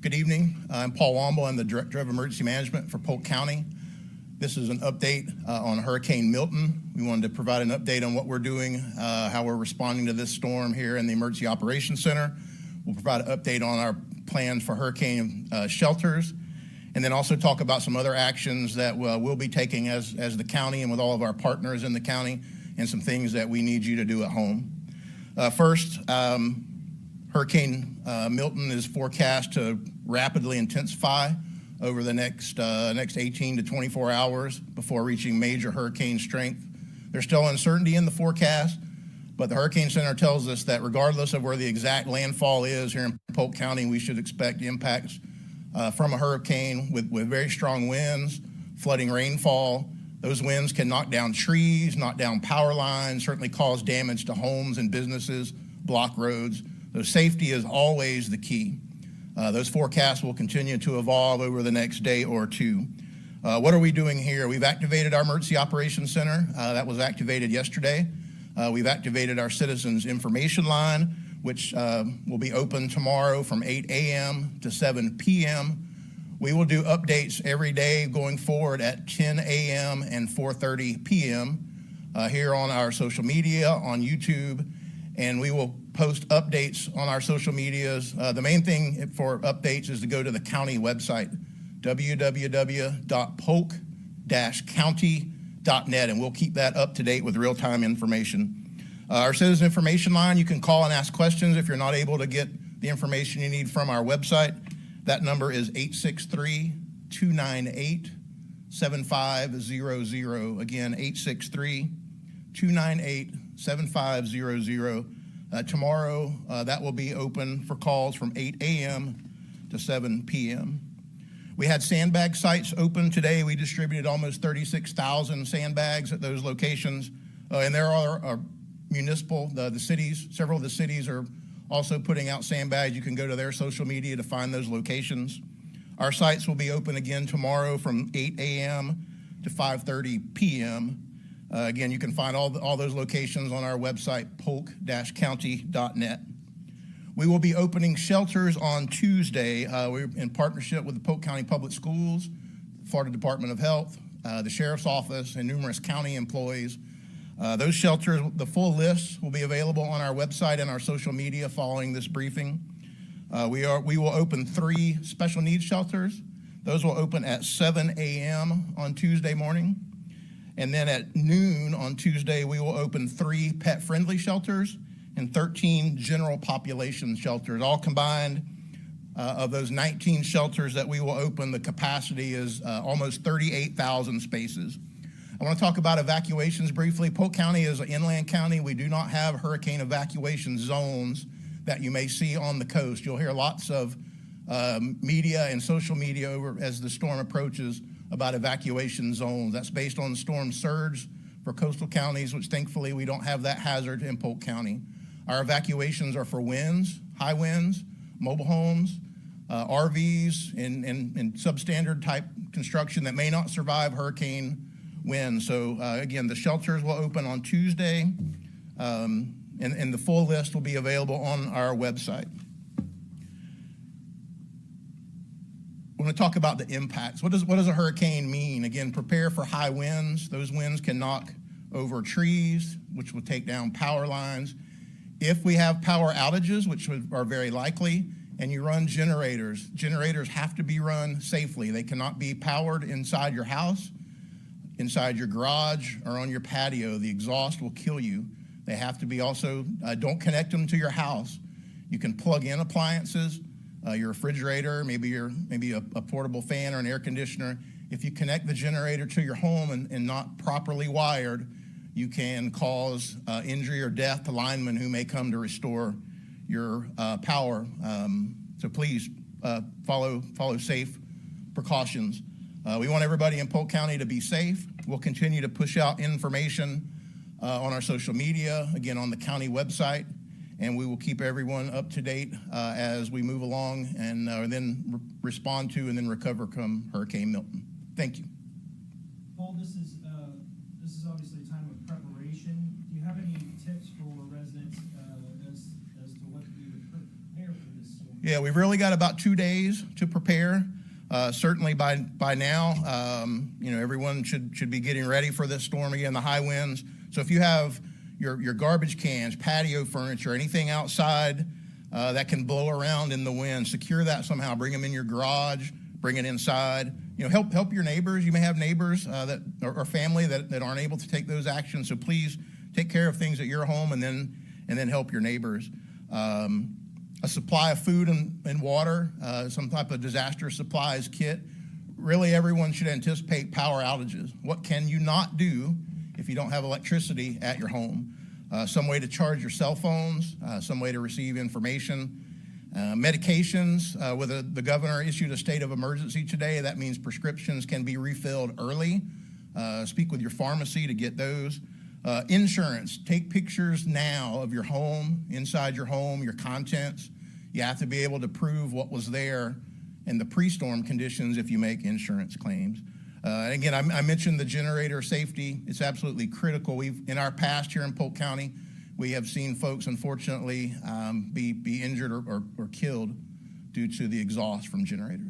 Good evening. I'm Paul Womble. I'm the Director of Emergency Management for Polk County. This is an update on Hurricane Milton. We wanted to provide an update on what we're doing, how we're responding to this storm here in the Emergency Operations Center. We'll provide an update on our plans for hurricane shelters, and then also talk about some other actions that we'll be taking as the county and with all of our partners in the county, and some things that we need you to do at home. First, Hurricane Milton is forecast to rapidly intensify over the next 18 to 24 hours before reaching major hurricane strength. There's still uncertainty in the forecast, but the Hurricane Center tells us that regardless of where the exact landfall is here in Polk County, we should expect impacts from a hurricane with very strong winds, flooding rainfall. Those winds can knock down trees, knock down power lines, certainly cause damage to homes and businesses, block roads. So safety is always the key. Those forecasts will continue to evolve over the next day or two. What are we doing here? We've activated our Emergency Operations Center. That was activated yesterday. We've activated our Citizens Information Line, which will be open tomorrow from 8 a.m. to 7 p.m. We will do updates every day going forward at 10 a.m. and 4:30 p.m. Here on our social media, on YouTube, and we will post updates on our social medias. The main thing for updates is to go to the county website, www.polk-county.net, and we'll keep that up to date with real-time information. Our Citizen Information Line, you can call and ask questions if you're not able to get the information you need from our website. That number is 863-298-7500. Again, 863-298-7500. Tomorrow, that will be open for calls from 8 a.m. to 7 p.m. We had sandbag sites open today. We distributed almost 36,000 sandbags at those locations. And there are municipal, the cities, several of the cities are also putting out sandbags. You can go to their social media to find those locations. Our sites will be open again tomorrow from 8 a.m. to 5:30 p.m. Again, you can find all those locations on our website, polk-county.net. We will be opening shelters on Tuesday. We're in partnership with the Polk County Public Schools, Florida Department of Health, the Sheriff's Office, and numerous county employees. Those shelters, the full list will be available on our website and our social media following this briefing. We will open 3 special needs shelters. Those will open at 7 a.m. on Tuesday morning. And then at noon on Tuesday, we will open 3 pet-friendly shelters and 13 general population shelters. All combined, of those 19 shelters that we will open, the capacity is almost 38,000 spaces. I want to talk about evacuations briefly. Polk County is an inland county. We do not have hurricane evacuation zones that you may see on the coast. You'll hear lots of media and social media as the storm approaches about evacuation zones. That's based on the storm surge for coastal counties, which thankfully we don't have that hazard in Polk County. Our evacuations are for winds, high winds, mobile homes, RVs, and substandard type construction that may not survive hurricane winds. So again, the shelters will open on Tuesday, and the full list will be available on our website. We're going to talk about the impacts. What does a hurricane mean? Again, prepare for high winds. Those winds can knock over trees, which will take down power lines. If we have power outages, which are very likely, and you run generators have to be run safely. They cannot be powered inside your house, inside your garage, or on your patio. The exhaust will kill you. They have to be also, don't connect them to your house. You can plug in appliances, your refrigerator, maybe a portable fan or an air conditioner. If you connect the generator to your home and not properly wired, you can cause injury or death to linemen who may come to restore your power. So please follow safe precautions. We want everybody in Polk County to be safe. We'll continue to push out information on our social media, again on the county website, and we will keep everyone up to date as we move along and then respond to and then recover from Hurricane Milton. Thank you. Paul, this is obviously a time of preparation. Do you have any tips for residents as to what to do to prepare for this storm? Yeah, we've really got about 2 days to prepare. Certainly by now, everyone should be getting ready for this storm again, the high winds. So if you have your garbage cans, patio furniture, anything outside that can blow around in the wind, secure that somehow. Bring them in your garage, bring it inside. Help your neighbors. You may have neighbors that or family that aren't able to take those actions. So please take care of things at your home and then help your neighbors. A supply of food and water, some type of disaster supplies kit. Really, everyone should anticipate power outages. What can you not do if you don't have electricity at your home? Some way to charge your cell phones, some way to receive information. Medications, the governor issued a state of emergency today. That means prescriptions can be refilled early. Speak with your pharmacy to get those. Insurance, take pictures now of your home, inside your home, your contents. You have to be able to prove what was there in the pre-storm conditions if you make insurance claims. And again, I mentioned the generator safety. It's absolutely critical. In our past here in Polk County, we have seen folks, unfortunately, be injured or killed due to the exhaust from generators.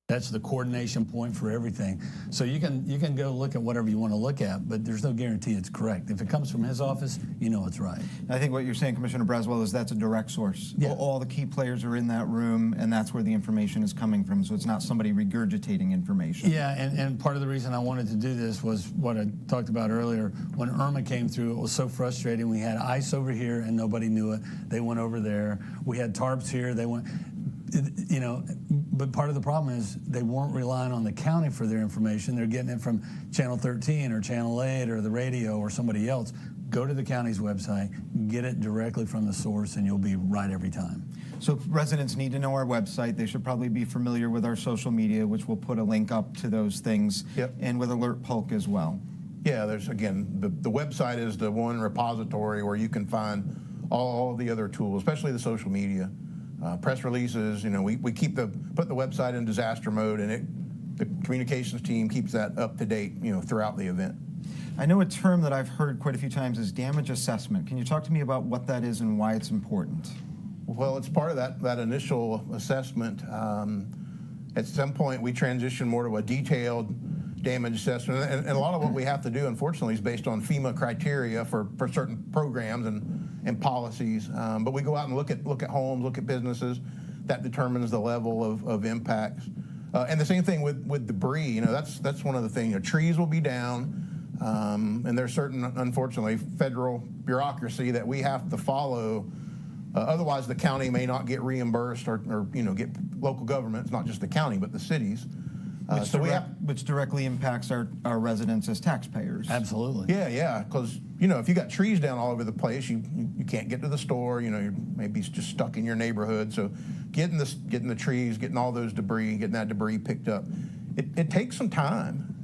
That's the coordination point for everything. So you can go look at whatever you want to look at, but there's no guarantee it's correct. If it comes from his office, you know it's right. I think what you're saying, Commissioner Braswell, is that's a direct source. Yeah. All the key players are in that room, and that's where the information is coming from. So it's not somebody regurgitating information. Yeah, and part of the reason I wanted to do this was what I talked about earlier. When Irma came through, it was so frustrating. We had ice over here, and nobody knew it. They went over there. We had tarps here. They went... But part of the problem is they weren't relying on the county for their information. They're getting it from Channel 13 or Channel 8 or the radio or somebody else. Go to the county's website, get it directly from the source, and you'll be right every time. So residents need to know our website. They should probably be familiar with our social media, which will put a link up to those things, Yep. and with Alert Polk as well. Yeah, there's, again, the website is the one repository where you can find all the other tools, especially the social media. Press releases, we put the website in disaster mode, and the communications team keeps that up to date, throughout the event. I know a term that I've heard quite a few times is damage assessment. Can you talk to me about what that is and why it's important? Well, it's part of that initial assessment. At some point, we transition more to a detailed damage assessment, and a lot of what we have to do, unfortunately, is based on FEMA criteria for certain programs and policies. But we go out and look at homes, look at businesses. That determines the level of impacts. And the same thing with debris. That's one of the things. Trees will be down, and there's certain, unfortunately, federal bureaucracy that we have to follow. Otherwise, the county may not get reimbursed or get local governments, not just the county, but the cities. Which directly impacts our residents as taxpayers. Absolutely. Yeah, because if you got trees down all over the place, you can't get to the store. You're maybe just stuck in your neighborhood. So getting the trees, getting all those debris, getting that debris picked up, it takes some time.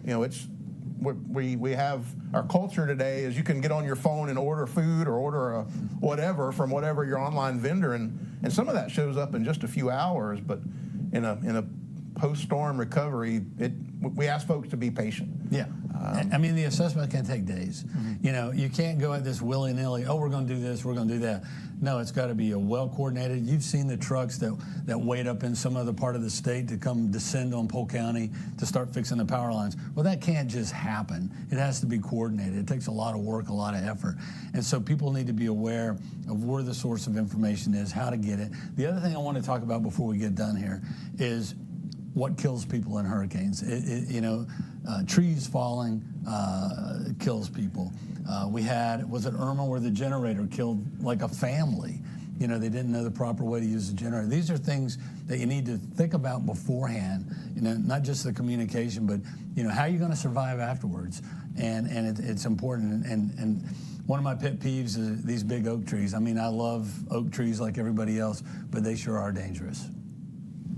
We have our culture today is you can get on your phone and order food or order whatever from whatever your online vendor, and some of that shows up in just a few hours. But in a post-storm recovery, we ask folks to be patient. Yeah. The assessment can take days. Mm-hmm. You can't go at this willy-nilly, we're going to do this, we're going to do that. No, it's got to be a well-coordinated. You've seen the trucks that wait up in some other part of the state to come descend on Polk County to start fixing the power lines. Well, that can't just happen. It has to be coordinated. It takes a lot of work, a lot of effort. And so people need to be aware of where the source of information is, how to get it. The other thing I want to talk about before we get done here is what kills people in hurricanes. Trees falling kills people. Was it Irma where the generator killed like a family? They didn't know the proper way to use the generator. These are things that you need to think about beforehand, not just the communication, but, how are you going to survive afterwards? And it's important. And one of my pet peeves is these big oak trees. I love oak trees like everybody else, but they sure are dangerous.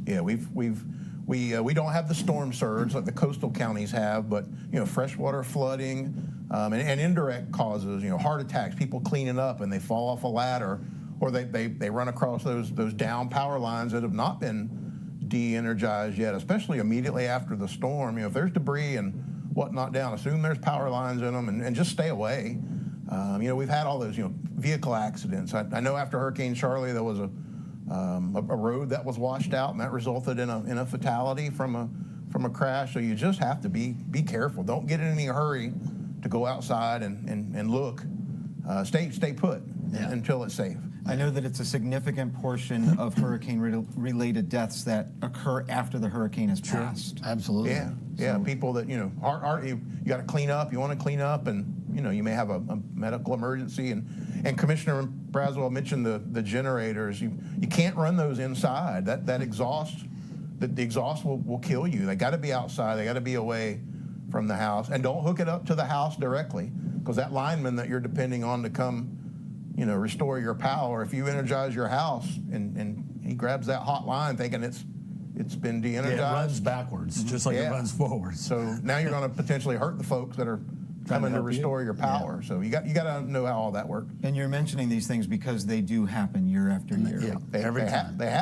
Yeah, we don't have the storm surge like the coastal counties have, but freshwater flooding, and indirect causes, heart attacks, people cleaning up and they fall off a ladder, or they run across those down power lines that have not been de-energized yet, especially immediately after the storm. If there's debris and whatnot down, assume there's power lines in them and just stay away. We've had all those, vehicle accidents. I know after Hurricane Charlie, there was a road that was washed out, and that resulted in a fatality from a crash. So you just have to be careful. Don't get in any hurry to go outside and look. Stay put until it's safe. I know that it's a significant portion of hurricane-related deaths that occur after the hurricane has passed. Absolutely. Yeah. People that you got to clean up. You want to clean up, and you may have a medical emergency. And Commissioner Braswell mentioned the generators. You can't run those inside. That exhaust, the exhaust will kill you. They got to be outside. They got to be away from the house, and don't hook it up to the house directly, because that lineman that you're depending on to come restore your power, if you energize your house and he grabs that hot line thinking it's been de-energized. Yeah, it runs backwards, just like it runs forward. So now you're going to potentially hurt the folks that are coming to restore your power. So you got to know how all that works. And you're mentioning these things because they do happen year after year. Yeah, They have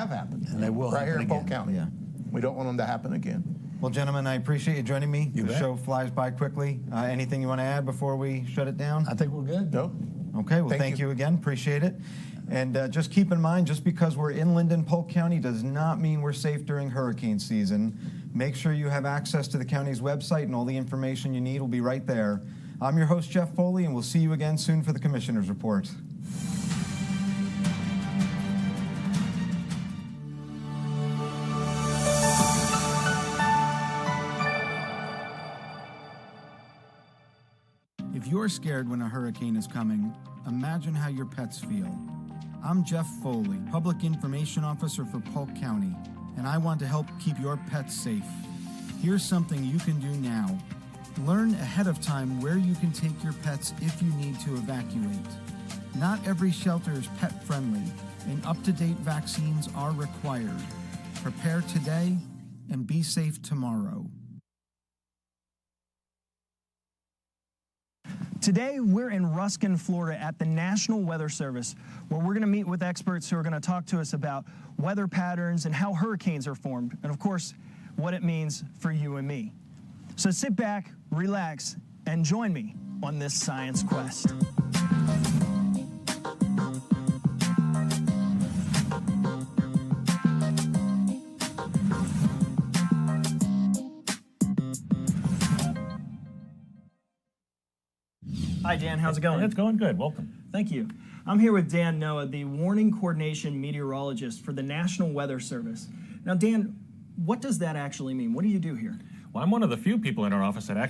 happened. And they will right here happen in Polk again. County. Yeah. We don't want them to happen again. Well, gentlemen, I appreciate you joining me. You The bet. show flies by quickly. Anything you want to add before we shut it down? I think we're good. No? Okay, well, thank you again. Appreciate it. And just keep in mind, just because we're inland in Polk County does not mean we're safe during hurricane season. Make sure you have access to the county's website, and all the information you need will be right there. I'm your host, Jeff Foley, and we'll see you again soon for the Commissioner's Report. If you're scared when a hurricane is coming, imagine how your pets feel. I'm Jeff Foley, Public Information Officer for Polk County, and I want to help keep your pets safe. Here's something you can do now. Learn ahead of time where you can take your pets if you need to evacuate. Not every shelter is pet-friendly, and up-to-date vaccines are required. Prepare today and be safe tomorrow. Today, we're in Ruskin, Florida at the National Weather Service, where we're going to meet with experts who are going to talk to us about weather patterns and how hurricanes are formed, and of course, what it means for you and me. So sit back, relax, and join me on this science quest. Hi, Dan. How's it going? It's going good. Welcome. Thank you. I'm here with Dan Noah, the Warning Coordination Meteorologist for the National Weather Service. Now, Dan, what does that actually mean? What do you do here? Well, I'm one of the few people in our office that actually